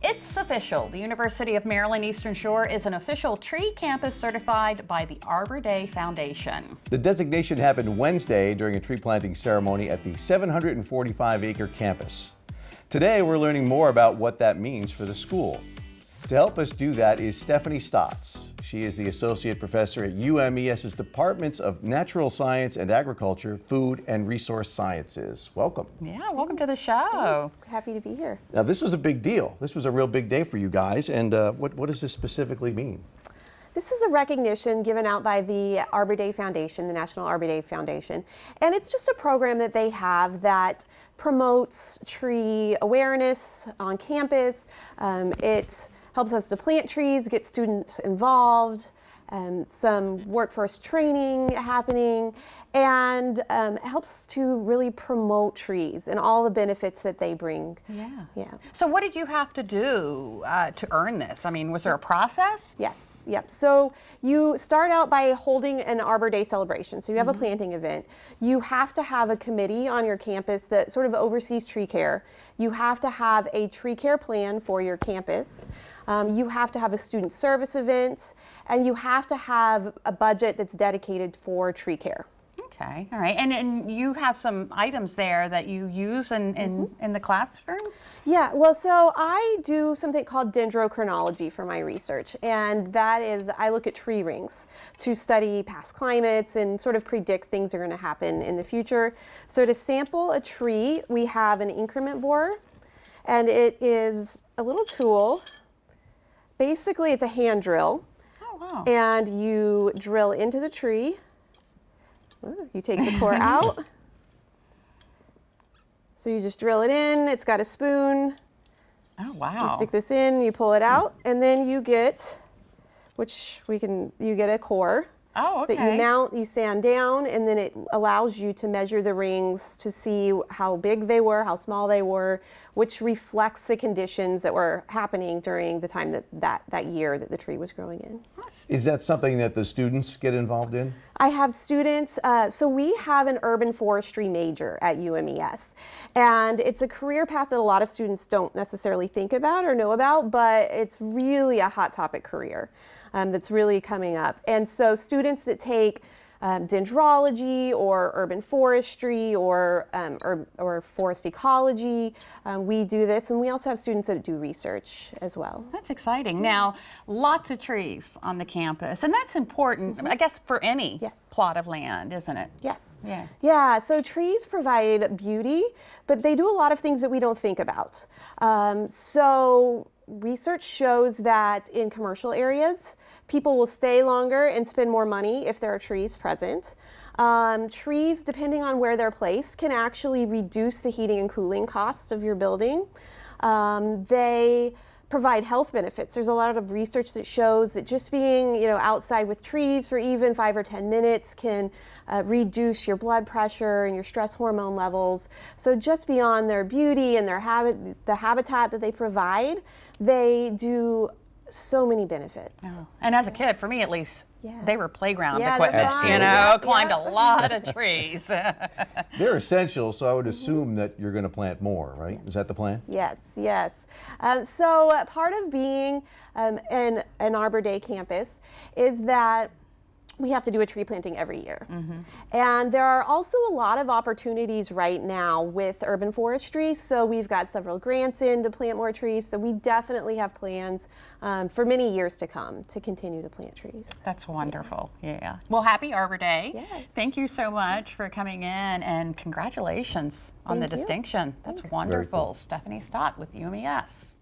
It's official. The University of Maryland Eastern Shore is an official tree campus certified by the Arbor Day Foundation. The designation happened Wednesday during a tree planting ceremony at the 745-acre campus. Today, we're learning more about what that means for the school. To help us do that is Stephanie Stotts. She is the Associate Professor at U.M.E.S's Departments of Natural Science and Agriculture, Food and Resource Sciences. Welcome. Yeah, welcome to the show. Thanks. Happy to be here. Now, this was a big deal. This was a real big day for you guys. And what does this specifically mean? This is a recognition given out by the Arbor Day Foundation, the National Arbor Day Foundation. And it's just a program that they have that promotes tree awareness on campus. It helps us to plant trees, get students involved, some workforce training happening, and helps to really promote trees and all the benefits that they bring. Yeah. So what did you have to do to earn this? I mean, was there a process? Yes. Yep. So you start out by holding an Arbor Day celebration. So you have a planting event. You have to have a committee on your campus that sort of oversees tree care. You have to have a tree care plan for your campus. You have to have a student service event, and you have to have a budget that's dedicated for tree care. Okay, all right. And you have some items there that you use in the classroom? Yeah, well, so I do something called dendrochronology for my research, and that is I look at tree rings to study past climates and sort of predict things that are going to happen in the future. So to sample a tree, we have an increment borer, and it is a little tool. Basically, it's a hand drill. Oh, wow. And you drill into the tree. You take the core out. So you just drill it in. It's got a spoon. Oh, wow. You stick this in, you pull it out, and then you get, you get a core. Oh, okay. That you mount, you sand down, and then it allows you to measure the rings to see how big they were, how small they were, which reflects the conditions that were happening during the time that year that the tree was growing in. Is that something that the students get involved in? I have students, so we have an urban forestry major at U.M.E.S. And it's a career path that a lot of students don't necessarily think about or know about, but it's really a hot topic career. That's really coming up. And so students that take dendrology or urban forestry or forest ecology, we do this, and we also have students that do research as well. That's exciting. Now, lots of trees on the campus, and that's important, I guess, for any plot of land, isn't it? Yes. Yeah. Yeah, so trees provide beauty, but they do a lot of things that we don't think about. So research shows that in commercial areas, people will stay longer and spend more money if there are trees present. Trees, depending on where they're placed, can actually reduce the heating and cooling costs of your building. They provide health benefits. There's a lot of research that shows that just being, outside with trees for even 5 or 10 minutes can reduce your blood pressure and your stress hormone levels. So just beyond their beauty and the habitat that they provide, they do so many benefits. Oh. And as a kid, for me at least, they were playground equipment, Absolutely. climbed a lot of trees. They're essential, so I would assume that you're going to plant more, right? Is that the plan? Yes, yes. So part of being an Arbor Day campus is that we have to do a tree planting every year. And there are also a lot of opportunities right now with urban forestry. So we've got several grants in to plant more trees. So we definitely have plans for many years to come to continue to plant trees. That's wonderful. Yeah. Well, happy Arbor Day. Yes. Thank you so much for coming in, and congratulations on the distinction. That's wonderful. Cool. Stephanie Stott with U.M.E.S.